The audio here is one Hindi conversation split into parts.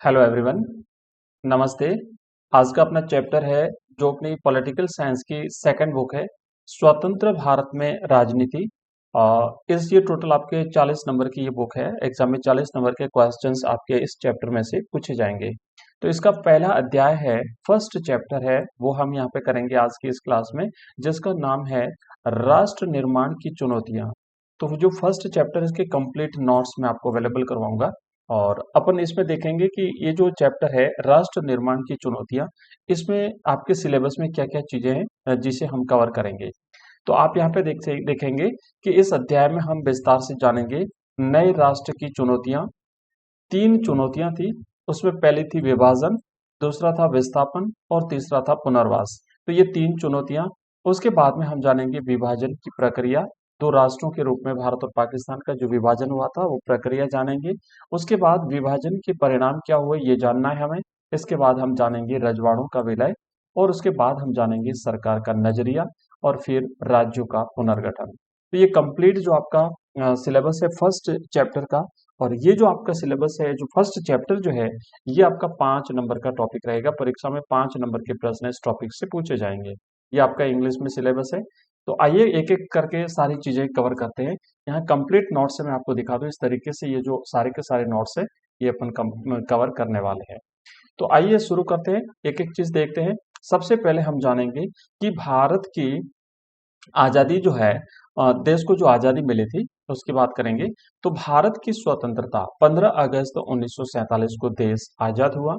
हेलो एवरीवन, नमस्ते। आज का अपना चैप्टर है जो अपनी पॉलिटिकल साइंस की सेकंड बुक है, स्वतंत्र भारत में राजनीति। इस ये टोटल आपके 40 नंबर की ये बुक है। एग्जाम में 40 नंबर के क्वेश्चंस आपके इस चैप्टर में से पूछे जाएंगे। तो इसका पहला अध्याय है, फर्स्ट चैप्टर है, वो हम यहाँ पे करेंगे आज की इस क्लास में, जिसका नाम है राष्ट्र निर्माण की चुनौतियां। तो जो फर्स्ट चैप्टर है इसके कंप्लीट नोट्स मैं आपको अवेलेबल करवाऊंगा। और अपन इसमें देखेंगे कि ये जो चैप्टर है राष्ट्र निर्माण की चुनौतियां, इसमें आपके सिलेबस में क्या क्या चीजें हैं जिसे हम कवर करेंगे। तो आप यहाँ पे देखेंगे कि इस अध्याय में हम विस्तार से जानेंगे नए राष्ट्र की चुनौतियां। तीन चुनौतियां थी, उसमें पहली थी विभाजन, दूसरा था विस्थापन और तीसरा था पुनर्वास। तो ये तीन चुनौतियां। उसके बाद में हम जानेंगे विभाजन की प्रक्रिया, दो राष्ट्रों के रूप में भारत और पाकिस्तान का जो विभाजन हुआ था वो प्रक्रिया जानेंगे। उसके बाद विभाजन के परिणाम क्या हुए ये जानना है हमें। इसके बाद हम जानेंगे रजवाड़ों का विलय, और उसके बाद हम जानेंगे सरकार का नजरिया, और फिर राज्यों का पुनर्गठन। तो ये कंप्लीट जो आपका सिलेबस है फर्स्ट चैप्टर का। और ये जो आपका सिलेबस है, जो फर्स्ट चैप्टर जो है, ये आपका 5 नंबर का टॉपिक रहेगा। परीक्षा में 5 नंबर के प्रश्न इस टॉपिक से पूछे जाएंगे। ये आपका इंग्लिश में सिलेबस है। तो आइए एक एक करके सारी चीजें कवर करते हैं। यहाँ कंप्लीट नोट्स से मैं आपको दिखा दूं, इस तरीके से ये जो सारे के सारे नोट्स है ये अपन कवर करने वाले हैं। तो आइए शुरू करते हैं, एक एक चीज देखते हैं। सबसे पहले हम जानेंगे कि भारत की आजादी जो है, देश को जो आजादी मिली थी उसकी बात करेंगे। तो भारत की स्वतंत्रता 15 अगस्त 1947 को देश आजाद हुआ।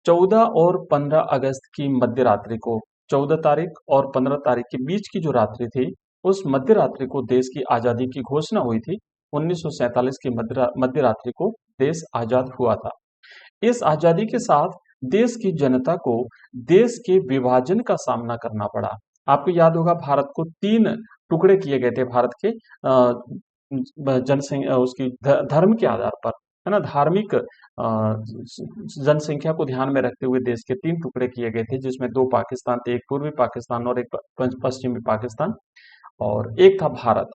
14 और 15 अगस्त की मध्य रात्रि को, 14 तारीख और 15 तारीख के बीच की जो रात्रि थी, उस मध्य रात्रि को देश की आजादी की घोषणा हुई थी। 1947 की मध्य रात्रि को देश आजाद हुआ था। इस आजादी के साथ देश की जनता को देश के विभाजन का सामना करना पड़ा। आपको याद होगा भारत को तीन टुकड़े किए गए थे। भारत के जनसंख्या उसकी धर्म के आधार पर, है ना, धार्मिक जनसंख्या को ध्यान में रखते हुए देश के तीन टुकड़े किए गए थे, जिसमें दो पाकिस्तान थे, एक पूर्वी पाकिस्तान और एक पश्चिमी पाकिस्तान, और एक था भारत।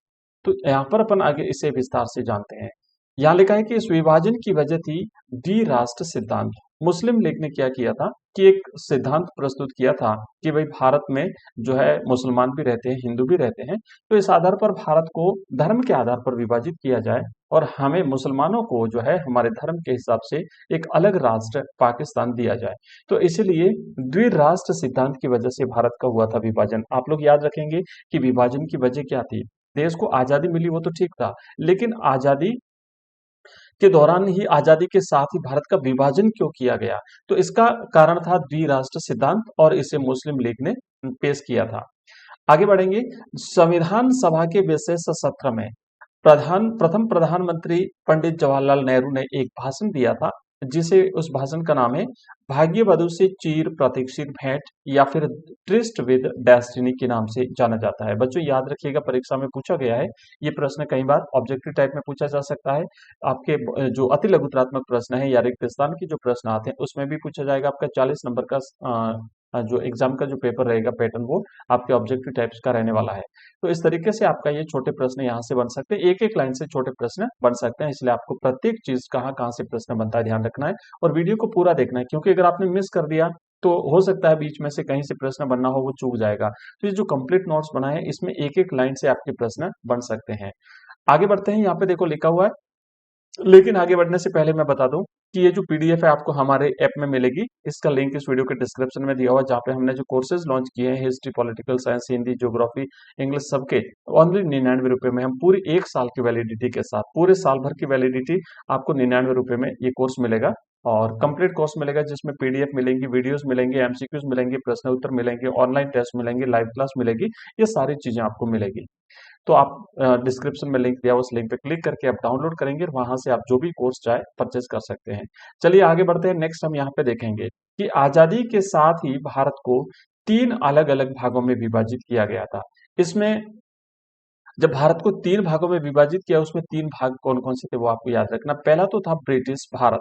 तो यहाँ पर अपन आगे इसे विस्तार से जानते हैं। यहाँ लिखा है कि इस विभाजन की वजह थी द्विराष्ट्र सिद्धांत। मुस्लिम लीग ने क्या किया था कि एक सिद्धांत प्रस्तुत किया था कि भाई भारत में जो है मुसलमान भी रहते हैं, हिंदू भी रहते हैं, तो इस आधार पर भारत को धर्म के आधार पर विभाजित किया जाए, और हमें मुसलमानों को जो है हमारे धर्म के हिसाब से एक अलग राष्ट्र पाकिस्तान दिया जाए। तो इसलिए द्विराष्ट्र सिद्धांत की वजह से भारत का हुआ था विभाजन। आप लोग याद रखेंगे कि विभाजन की वजह क्या थी। देश को आजादी मिली वो तो ठीक था, लेकिन आजादी के दौरान ही, आजादी के साथ ही भारत का विभाजन क्यों किया गया? तो इसका कारण था द्विराष्ट्र सिद्धांत, और इसे मुस्लिम लीग ने पेश किया था। आगे बढ़ेंगे। संविधान सभा के विशेष सत्र में प्रथम प्रधानमंत्री पंडित जवाहरलाल नेहरू ने एक भाषण दिया था, जिसे, उस भाषण का नाम है भाग्य वधु से चीर प्रतीक्षित भेंट, या फिर ट्रिस्ट विद डेस्टिनी के नाम से जाना जाता है। बच्चों याद रखिएगा, परीक्षा में पूछा गया है ये प्रश्न, कई बार ऑब्जेक्टिव टाइप में पूछा जा सकता है। आपके जो अति लघुत्रात्मक प्रश्न है या रिक्त स्थान के जो प्रश्न आते हैं उसमें भी पूछा जाएगा। आपका 40 नंबर का जो एग्जाम का जो पेपर रहेगा पैटर्न, वो आपके ऑब्जेक्टिव टाइप्स का रहने वाला है। तो इस तरीके से आपका ये छोटे प्रश्न यहाँ से बन सकते हैं, एक एक लाइन से छोटे प्रश्न बन सकते हैं। इसलिए आपको प्रत्येक चीज कहाँ कहाँ से प्रश्न बनता है ध्यान रखना है, और वीडियो को पूरा देखना है, क्योंकि अगर आपने मिस कर दिया तो हो सकता है बीच में से कहीं से प्रश्न बनना हो वो चूक जाएगा। तो ये जो कंप्लीट नोट्स बनाए हैं इसमें एक एक लाइन से आपके प्रश्न बन सकते हैं। आगे बढ़ते हैं। यहाँ पे देखो लिखा हुआ है, लेकिन आगे बढ़ने से पहले मैं बता दूं कि ये जो पीडीएफ है आपको हमारे ऐप में मिलेगी। इसका लिंक इस वीडियो के डिस्क्रिप्शन में दिया हुआ है, जहाँ पे हमने जो कोर्सेज लॉन्च किए हैं, history, political science, Hindi, geography, English, सबके ओनली 99 रुपए में, हम पूरी 1 साल की वैलिडिटी के साथ, पूरे साल भर की वैलिडिटी आपको 99 रुपए में ये कोर्स मिलेगा। और कंप्लीट कोर्स मिलेगा, जिसमें पीडीएफ मिलेंगी, वीडियोस मिलेंगे, एमसीक्यूज मिलेंगे, प्रश्न उत्तर मिलेंगे, ऑनलाइन टेस्ट मिलेंगे, लाइव क्लास मिलेगी, ये सारी चीजें आपको मिलेगी। तो आप डिस्क्रिप्शन में लिंक दिया, उस लिंक पे क्लिक करके आप डाउनलोड करेंगे, और वहां से आप जो भी कोर्स चाहे परचेज कर सकते हैं। चलिए आगे बढ़ते हैं। नेक्स्ट हम यहाँ पे देखेंगे कि आजादी के साथ ही भारत को तीन अलग अलग भागों में विभाजित किया गया था। इसमें जब भारत को तीन भागों में विभाजित किया, उसमें तीन भाग कौन कौन से थे वो आपको याद रखना। पहला तो था ब्रिटिश भारत,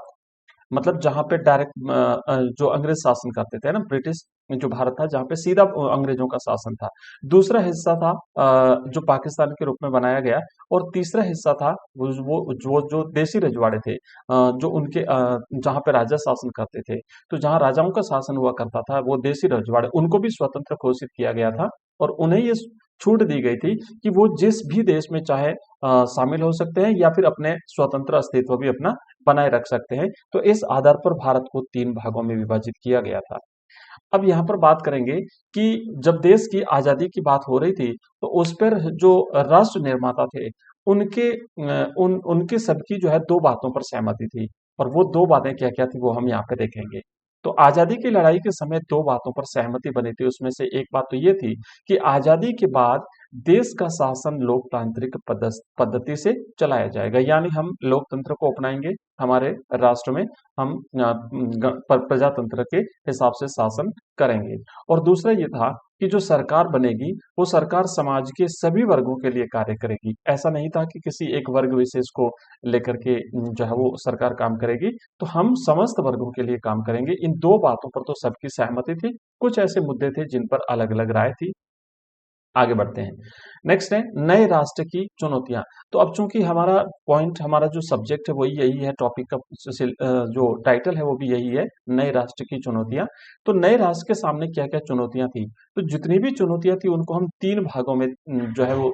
मतलब जहां पे डायरेक्ट जो अंग्रेज शासन करते थे ना, ब्रिटिश जो भारत था जहाँ पे सीधा अंग्रेजों का शासन था। दूसरा हिस्सा था जो पाकिस्तान के रूप में बनाया गया, और तीसरा हिस्सा था वो जो देसी रजवाड़े थे, जो उनके जहाँ पे राजा शासन करते थे। तो जहाँ राजाओं का शासन हुआ करता था वो देसी रजवाड़े, उनको भी स्वतंत्र घोषित किया गया था, और उन्हें ये छूट दी गई थी कि वो जिस भी देश में चाहे शामिल हो सकते हैं या फिर अपने स्वतंत्र अस्तित्व भी अपना बनाए रख सकते हैं। तो इस आधार पर भारत को 3 भागों में विभाजित किया गया था। अब यहाँ पर बात करेंगे कि जब देश की आजादी की बात हो रही थी, तो उस पर जो राष्ट्र निर्माता थे, उनके सबकी जो है 2 बातों पर सहमति थी, और वो 2 बातें क्या-क्या थी वो हम यहाँ पे देखेंगे। तो आजादी की लड़ाई के समय 2 बातों पर सहमति बनी थी, उसमें से एक बात तो ये थी कि आजादी के बाद देश का शासन लोकतांत्रिक पद्धति से चलाया जाएगा, यानी हम लोकतंत्र को अपनाएंगे हमारे राष्ट्र में, हम प्रजातंत्र के हिसाब से शासन करेंगे। और दूसरा ये था कि जो सरकार बनेगी वो सरकार समाज के सभी वर्गों के लिए कार्य करेगी। ऐसा नहीं था कि किसी एक वर्ग विशेष को लेकर के जो है वो सरकार काम करेगी, तो हम समस्त वर्गों के लिए काम करेंगे। इन 2 बातों पर तो सबकी सहमति थी। कुछ ऐसे मुद्दे थे जिन पर अलग-अलग राय थी। आगे बढ़ते हैं। नेक्स्ट है नए राष्ट्र की चुनौतियां। तो अब चूंकि हमारा पॉइंट, हमारा जो सब्जेक्ट है वही यही है, टॉपिक का जो टाइटल है वो भी यही है, नए राष्ट्र की चुनौतियां। तो नए राष्ट्र के सामने क्या क्या चुनौतियां थी, तो जितनी भी चुनौतियां थी उनको हम 3 भागों में जो है वो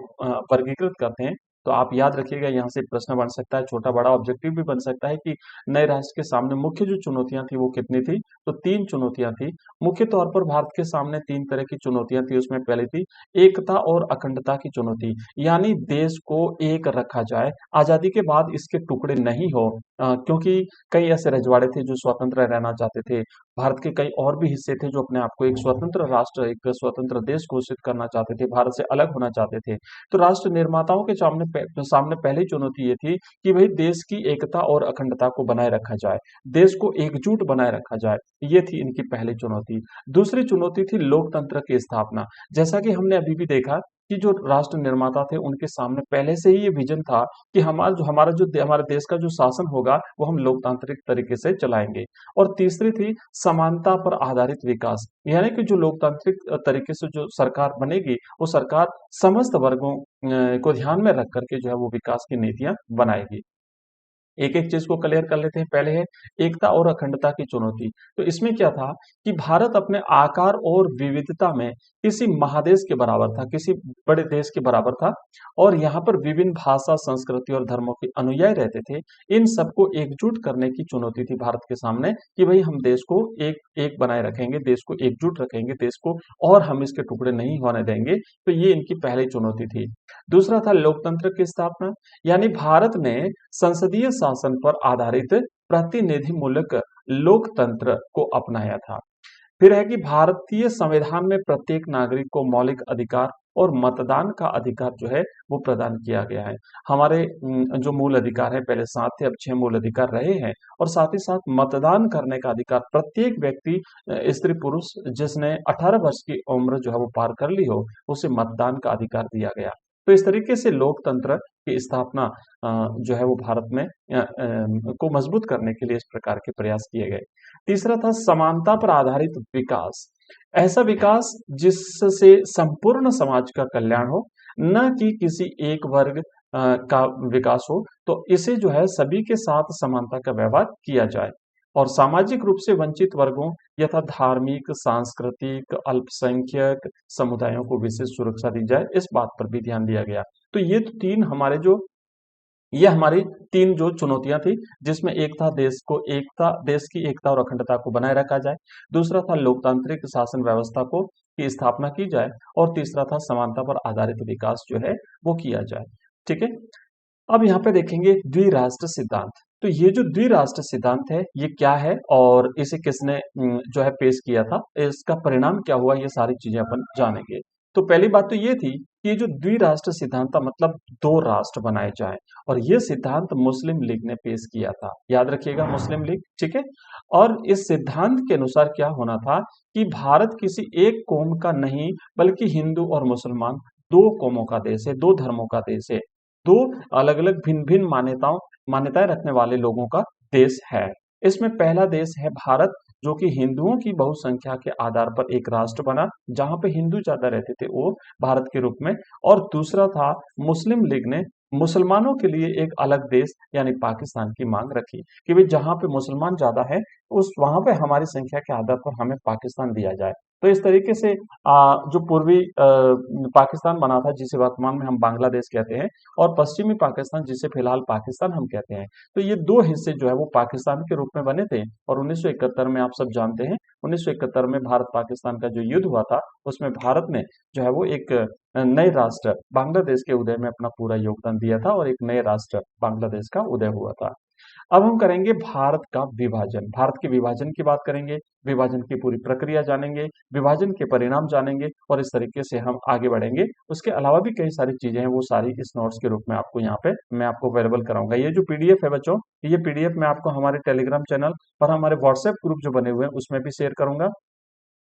वर्गीकृत करते हैं। तो आप याद रखिएगा, यहाँ से प्रश्न बन सकता है, छोटा बड़ा ऑब्जेक्टिव भी बन सकता है कि नए राष्ट्र के सामने मुख्य जो चुनौतियां थी वो कितनी थी। तो 3 चुनौतियां थी मुख्य तौर पर। भारत के सामने 3 तरह की चुनौतियां थी। उसमें पहली थी एकता और अखंडता की चुनौती, यानी देश को एक रखा जाए, आजादी के बाद इसके टुकड़े नहीं हो, क्योंकि कई ऐसे रजवाड़े थे जो स्वतंत्र रहना चाहते थे। भारत के कई और भी हिस्से थे जो अपने आप को एक स्वतंत्र राष्ट्र, एक स्वतंत्र देश घोषित करना चाहते थे, भारत से अलग होना चाहते थे। तो राष्ट्र निर्माताओं के सामने पहली चुनौती ये थी कि भाई देश की एकता और अखंडता को बनाए रखा जाए, देश को एकजुट बनाए रखा जाए। ये थी इनकी पहली चुनौती। दूसरी चुनौती थी लोकतंत्र की स्थापना। जैसा कि हमने अभी भी देखा कि जो राष्ट्र निर्माता थे उनके सामने पहले से ही ये विजन था कि हमारे देश का जो शासन होगा वो हम लोकतांत्रिक तरीके से चलाएंगे। और तीसरी थी समानता पर आधारित विकास, यानी कि जो लोकतांत्रिक तरीके से जो सरकार बनेगी वो सरकार समस्त वर्गों को ध्यान में रख करके जो है वो विकास की नीतियां बनाएगी। एक एक चीज को क्लियर कर लेते हैं। पहले है एकता और अखंडता की चुनौती। तो इसमें क्या था कि भारत अपने आकार और विविधता में किसी महादेश के बराबर था, किसी बड़े देश के बराबर था, और यहाँ पर विभिन्न भाषा, संस्कृति और धर्मों के अनुयायी रहते थे। इन सबको एकजुट करने की चुनौती थी भारत के सामने कि भाई हम देश को एक एक बनाए रखेंगे, देश को एकजुट रखेंगे, देश को, और हम इसके टुकड़े नहीं होने देंगे। तो ये इनकी पहली चुनौती थी। दूसरा था लोकतंत्र की स्थापना, यानी भारत ने संसदीय शासन पर आधारित प्रतिनिधिमूलक लोकतंत्र को अपनाया था। फिर है कि भारतीय संविधान में प्रत्येक नागरिक को मौलिक अधिकार और मतदान का अधिकार जो है वो प्रदान किया गया है। हमारे जो मूल अधिकार है, पहले 7 थे, अब 6 मूल अधिकार रहे हैं। और साथ ही साथ मतदान करने का अधिकार, प्रत्येक व्यक्ति, स्त्री पुरुष जिसने 18 वर्ष की उम्र जो है वो पार कर ली हो, उसे मतदान का अधिकार दिया गया। तो इस तरीके से लोकतंत्र की स्थापना जो है वो भारत में को मजबूत करने के लिए इस प्रकार के प्रयास किए गए। तीसरा था समानता पर आधारित विकास, ऐसा विकास जिससे संपूर्ण समाज का कल्याण हो, न कि किसी एक वर्ग का विकास हो। तो इसे जो है सभी के साथ समानता का व्यवहार किया जाए, और सामाजिक रूप से वंचित वर्गों यथा धार्मिक, सांस्कृतिक, अल्पसंख्यक समुदायों को विशेष सुरक्षा दी जाए, इस बात पर भी ध्यान दिया गया। तो ये तो तीन हमारे जो ये हमारी 3 जो चुनौतियां थी, जिसमें एक था देश की एकता और अखंडता को बनाए रखा जाए, दूसरा था लोकतांत्रिक शासन व्यवस्था को की स्थापना की जाए, और तीसरा था समानता पर आधारित विकास जो है वो किया जाए। ठीक है। अब यहाँ पे देखेंगे द्विराष्ट्र सिद्धांत। तो ये जो द्विराष्ट्र सिद्धांत है ये क्या है और इसे किसने जो है पेश किया था, इसका परिणाम क्या हुआ, ये सारी चीजें अपन जानेंगे। तो पहली बात तो ये थी कि ये जो द्विराष्ट्र सिद्धांत था, मतलब 2 राष्ट्र बनाए जाएं, और ये सिद्धांत मुस्लिम लीग ने पेश किया था। याद रखिएगा, मुस्लिम लीग। ठीक है। और इस सिद्धांत के अनुसार क्या होना था कि भारत किसी एक कौम का नहीं, बल्कि हिंदू और मुसलमान 2 कौमों का देश है, 2 धर्मों का देश है, 2 अलग अलग भिन्न भिन्न मान्यताएं रखने वाले लोगों का देश है। इसमें पहला देश है भारत, जो कि हिंदुओं की बहुसंख्या के आधार पर एक राष्ट्र बना, जहां पे हिंदू ज्यादा रहते थे वो भारत के रूप में। और दूसरा था मुस्लिम लीग ने मुसलमानों के लिए एक अलग देश यानी पाकिस्तान की मांग रखी कि भाई जहां पे मुसलमान ज्यादा है उस वहां पे हमारी संख्या के आधार पर हमें पाकिस्तान दिया जाए। तो इस तरीके से जो पूर्वी पाकिस्तान बना था, जिसे वर्तमान में हम बांग्लादेश कहते हैं, और पश्चिमी पाकिस्तान जिसे फिलहाल पाकिस्तान हम कहते हैं। तो ये दो हिस्से जो है वो पाकिस्तान के रूप में बने थे। और 1971 में आप सब जानते हैं, 1971 में भारत पाकिस्तान का जो युद्ध हुआ था, उसमें भारत ने जो है वो एक नए राष्ट्र बांग्लादेश के उदय में अपना पूरा योगदान दिया था, और एक नए राष्ट्र बांग्लादेश का उदय हुआ था। अब हम करेंगे भारत का विभाजन, भारत के विभाजन की बात करेंगे, विभाजन की पूरी प्रक्रिया जानेंगे, विभाजन के परिणाम जानेंगे, और इस तरीके से हम आगे बढ़ेंगे। उसके अलावा भी कई सारी चीजें हैं, वो सारी इस नोट्स के रूप में आपको यहाँ पे मैं आपको अवेलेबल कराऊंगा। ये जो पीडीएफ है बच्चों, ये पीडीएफ मैं आपको हमारे टेलीग्राम चैनल और हमारे व्हाट्सएप ग्रुप जो बने हुए हैं उसमें भी शेयर करूंगा,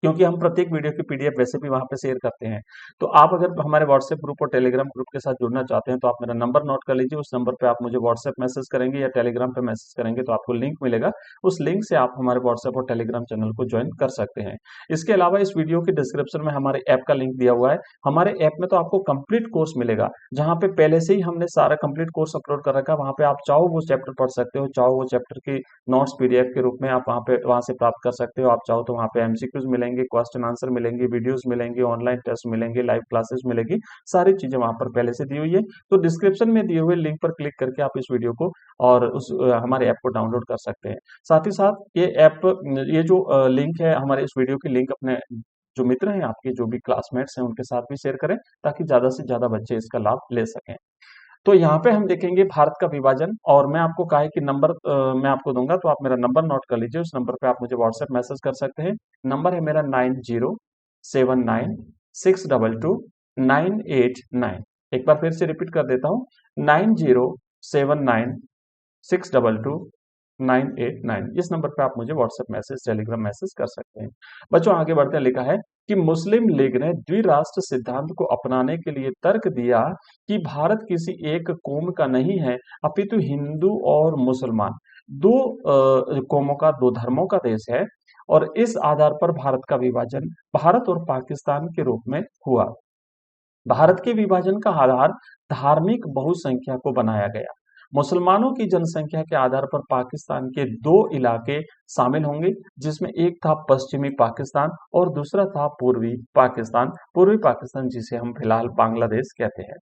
क्योंकि हम प्रत्येक वीडियो की पीडीएफ वैसे भी वहां पे शेयर करते हैं। तो आप अगर हमारे व्हाट्सएप ग्रुप और टेलीग्राम ग्रुप के साथ जुड़ना चाहते हैं तो आप मेरा नंबर नोट कर लीजिए, उस नंबर पे आप मुझे व्हाट्सएप मैसेज करेंगे या टेलीग्राम पे मैसेज करेंगे तो आपको लिंक मिलेगा, उस लिंक से आप हमारे व्हाट्सएप और टेलीग्राम चैनल को ज्वाइन कर सकते हैं। इसके अलावा इस वीडियो के डिस्क्रिप्शन में हमारे ऐप का लिंक दिया हुआ है। हमारे ऐप में तो आपको कंप्लीट कोर्स मिलेगा, जहां पे पहले से ही हमने सारा कंप्लीट कोर्स अपलोड कर रखा है। वहां पे आप चाहो वो चैप्टर पढ़ सकते हो, चाहो वो चैप्टर की नोट्स पीडीएफ के रूप में आप वहां से प्राप्त कर सकते हो। आप चाहो तो वहां पे एमसीक्यूज मिलेंगे, क्वेश्चन आंसर मिलेंगे, वीडियोस मिलेंगे, ऑनलाइन टेस्ट मिलेंगे, लाइव क्लासेस मिलेगी, सारी चीजें वहां पर पहले से दी हुई है। तो डिस्क्रिप्शन में दिए हुए लिंक पर क्लिक करके आप इस वीडियो को और हमारे ऐप को डाउनलोड कर सकते हैं। साथ ही साथ ये जो लिंक है हमारे इस वीडियो की लिंक अपने जो मित्र हैं, आपके जो भी क्लासमेट्स हैं उनके साथ भी शेयर करें, ताकि ज्यादा से ज्यादा बच्चे इसका लाभ ले सकें। तो यहाँ पे हम देखेंगे भारत का विभाजन, और मैं आपको कहा है कि नंबर मैं आपको दूंगा, तो आप मेरा नंबर नोट कर लीजिए। उस नंबर पे आप मुझे व्हाट्सएप मैसेज कर सकते हैं। नंबर है मेरा 9079622989। एक बार फिर से रिपीट कर देता हूँ, 9079622989। इस नंबर पे आप मुझे व्हाट्सएप मैसेज, टेलीग्राम मैसेज कर सकते हैं। बच्चों आगे बढ़ते हैं, लिखा है कि मुस्लिम लीग ने द्विराष्ट्र सिद्धांत को अपनाने के लिए तर्क दिया कि भारत किसी एक कौम का नहीं है, अपितु हिंदू और मुसलमान दो कौमों का, दो धर्मों का देश है, और इस आधार पर भारत का विभाजन भारत और पाकिस्तान के रूप में हुआ। भारत के विभाजन का आधार धार्मिक बहुसंख्या को बनाया गया। मुसलमानों की जनसंख्या के आधार पर पाकिस्तान के दो इलाके शामिल होंगे, जिसमें एक था पश्चिमी पाकिस्तान और दूसरा था पूर्वी पाकिस्तान, पूर्वी पाकिस्तान जिसे हम फिलहाल बांग्लादेश कहते हैं।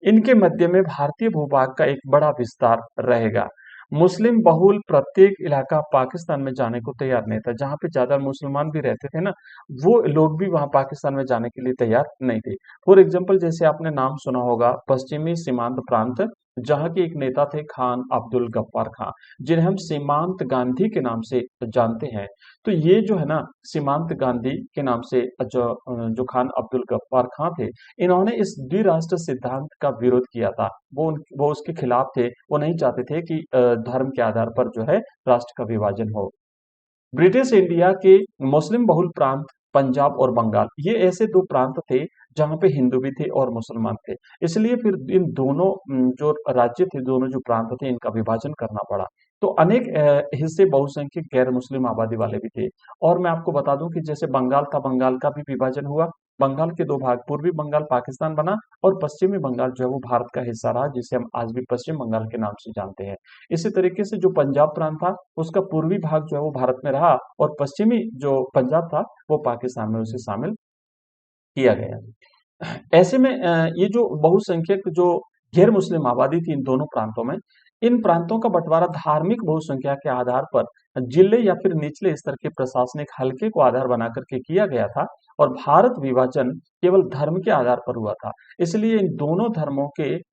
इनके मध्य में भारतीय भूभाग का एक बड़ा विस्तार रहेगा। मुस्लिम बहुल प्रत्येक इलाका पाकिस्तान में जाने को तैयार नहीं था। जहां पे ज्यादा मुसलमान भी रहते थे ना, वो लोग भी वहां पाकिस्तान में जाने के लिए तैयार नहीं थे। फॉर एग्जाम्पल, जैसे आपने नाम सुना होगा पश्चिमी सीमांत प्रांत, जहां के एक नेता थे खान अब्दुल गफ्फार खान, जिन्हें हम सीमांत गांधी के नाम से जानते हैं। तो ये जो है ना, सीमांत गांधी के नाम से जो खान अब्दुल गफ्फार खान थे, इन्होंने इस द्विराष्ट्र सिद्धांत का विरोध किया था। वो उसके खिलाफ थे। वो नहीं चाहते थे कि धर्म के आधार पर जो है राष्ट्र का विभाजन हो। ब्रिटिश इंडिया के मुस्लिम बहुल प्रांत पंजाब और बंगाल, ये ऐसे दो प्रांत थे जहां पे हिंदू भी थे और मुसलमान थे। इसलिए फिर इन दोनों जो राज्य थे, दोनों जो प्रांत थे, इनका विभाजन करना पड़ा। तो अनेक हिस्से बहुसंख्यक गैर मुस्लिम आबादी वाले भी थे। और मैं आपको बता दूं कि जैसे बंगाल था, बंगाल का भी विभाजन हुआ। बंगाल के दो भाग, पूर्वी बंगाल पाकिस्तान बना, और पश्चिमी बंगाल जो है वो भारत का हिस्सा रहा, जिसे हम आज भी पश्चिम बंगाल के नाम से जानते हैं। इसी तरीके से जो पंजाब प्रांत था, उसका पूर्वी भाग जो है वो भारत में रहा, और पश्चिमी जो पंजाब था वो पाकिस्तान में उसे शामिल किया गया। ऐसे में ये जो बहुसंख्यक जो गैर मुस्लिम आबादी थी इन दोनों प्रांतों में, इन प्रांतों का बंटवारा धार्मिक बहुसंख्या के आधार पर जिले या फिर निचले स्तर के प्रशासनिक हलके को आधार बना करके किया गया था, और भारत विभाजन केवल धर्म के आधार पर हुआ था। इसलिए इन दोनों धर्मों के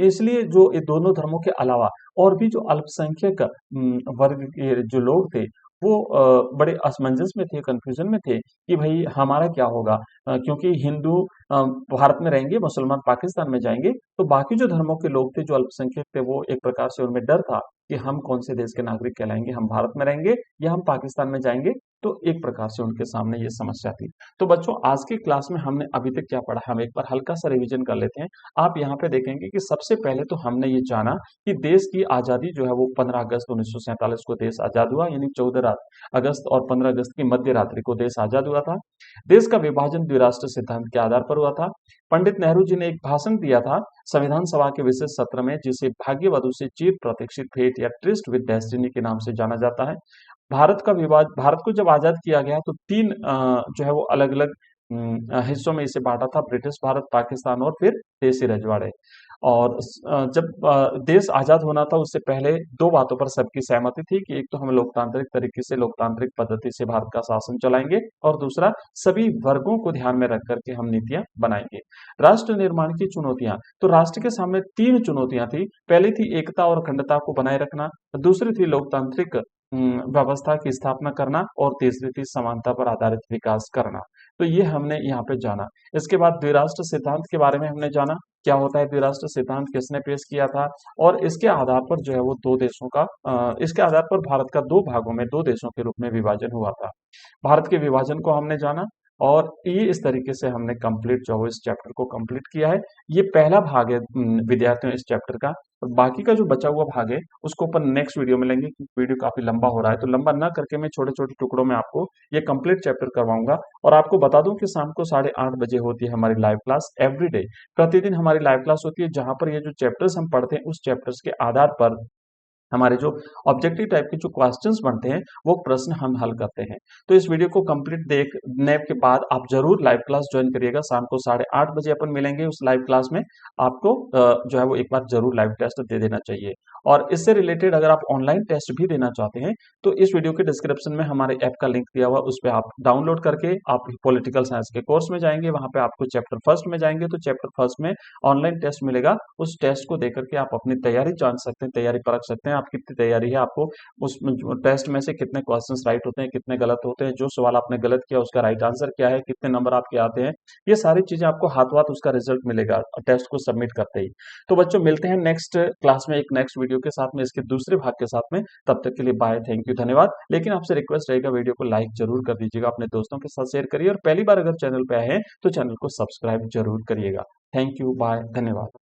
इसलिए जो ये दोनों धर्मों के अलावा और भी जो अल्पसंख्यक वर्ग के जो लोग थे, वो बड़े असमंजस में थे, कंफ्यूजन में थे कि भाई हमारा क्या होगा, क्योंकि हिंदू भारत में रहेंगे, मुसलमान पाकिस्तान में जाएंगे। तो बाकी जो धर्मों के लोग थे, जो अल्पसंख्यक थे, वो एक प्रकार से उनमें डर था कि हम कौन से देश के नागरिक कहलाएंगे, हम भारत में रहेंगे या हम पाकिस्तान में जाएंगे। तो एक प्रकार से उनके सामने ये समस्या थी। तो बच्चों आज की क्लास में हमने अभी तक क्या पढ़ा, हम एक बार हल्का सा रिवीजन कर लेते हैं। आप यहाँ पे देखेंगे कि सबसे पहले तो हमने ये जाना कि देश की आजादी जो है वो 15 अगस्त 1947 को देश आजाद हुआ, यानी 14 अगस्त और 15 अगस्त की मध्य रात्रि को देश आजाद हुआ था। देश का विभाजन द्विराष्ट्र सिद्धांत के आधार पर हुआ था। पंडित नेहरू जी ने एक भाषण दिया था संविधान सभा के विशेष सत्र में, जिसे भाग्यवधु से चिर प्रतीक्षित भेंट या ट्रिस्ट विद डेस्टिनी के नाम से जाना जाता है। भारत को जब आजाद किया गया तो तीन जो है वो अलग अलग हिस्सों में इसे बांटा था, ब्रिटिश भारत, पाकिस्तान और फिर देशी रजवाड़े। और जब देश आजाद होना था उससे पहले दो बातों पर सबकी सहमति थी कि एक तो हम लोकतांत्रिक तरीके से, लोकतांत्रिक पद्धति से भारत का शासन चलाएंगे, और दूसरा सभी वर्गों को ध्यान में रख करके हम नीतियां बनाएंगे। राष्ट्र निर्माण की चुनौतियां, तो राष्ट्र के सामने तीन चुनौतियां थी। पहली थी एकता और अखंडता को बनाए रखना, दूसरी थी लोकतांत्रिक व्यवस्था की स्थापना करना, और तीसरी थी समानता पर आधारित विकास करना। तो ये हमने यहाँ पे जाना। इसके बाद द्विराष्ट्र सिद्धांत के बारे में हमने जाना, क्या होता है द्विराष्ट्र सिद्धांत, किसने पेश किया था, और इसके आधार पर जो है वो दो देशों का इसके आधार पर भारत का दो भागों में, दो देशों के रूप में विभाजन हुआ था। भारत के विभाजन को हमने जाना, और ये इस तरीके से हमने कंप्लीट जो है इस चैप्टर को कंप्लीट किया है। ये पहला भाग है विद्यार्थियों इस चैप्टर का। और बाकी का जो बचा हुआ भाग है उसको अपन नेक्स्ट वीडियो में लेंगे, क्योंकि वीडियो काफी लंबा हो रहा है। तो लंबा ना करके मैं छोटे छोटे टुकड़ों में आपको ये कंप्लीट चैप्टर करवाऊंगा। और आपको बता दूं कि शाम को 8:30 बजे होती है हमारी लाइव क्लास, एवरीडे प्रतिदिन हमारी लाइव क्लास होती है, जहां पर ये जो चैप्टर्स हम पढ़ते हैं उस चैप्टर्स के आधार पर हमारे जो ऑब्जेक्टिव टाइप के जो क्वेश्चंस बनते हैं वो प्रश्न हम हल करते हैं। तो इस वीडियो को कंप्लीट देखने के बाद आप जरूर लाइव क्लास ज्वाइन करिएगा। शाम को 8:30 बजे अपन मिलेंगे उस लाइव क्लास में। आपको जो है वो एक बार जरूर लाइव टेस्ट दे देना चाहिए। और इससे रिलेटेड अगर आप ऑनलाइन टेस्ट भी देना चाहते हैं तो इस वीडियो के डिस्क्रिप्शन में हमारे ऐप का लिंक दिया हुआ, उस पर आप डाउनलोड करके आप पॉलिटिकल साइंस के कोर्स में जाएंगे, वहां पे आपको चैप्टर फर्स्ट में जाएंगे तो चैप्टर फर्स्ट में ऑनलाइन टेस्ट मिलेगा। उस टेस्ट को देकर के आप अपनी तैयारी जान सकते हैं, तैयारी परख सकते हैं, आप कितनी तैयारी है, आपको उस टेस्ट में से कितने क्वेश्चंस राइट होते हैं, कितने गलत होते हैं, जो सवाल आपने गलत किया उसका राइट आंसर क्या है, कितने नंबर आपके आते हैं, ये सारी चीजें आपको हाथ हाथ उसका रिजल्ट मिलेगा टेस्ट को सबमिट करते ही। तो बच्चों मिलते हैं नेक्स्ट क्लास में एक नेक्स्ट वीडियो के साथ में, इसके दूसरे भाग के साथ में। तब तक के लिए बाय, थैंक यू, धन्यवाद। लेकिन आपसे रिक्वेस्ट रहेगा वीडियो को लाइक जरूर कर दीजिएगा, अपने दोस्तों के साथ शेयर करिए, और पहली बार अगर चैनल पे आए हैं तो चैनल को सब्सक्राइब जरूर करिएगा। थैंक यू, बाय, धन्यवाद।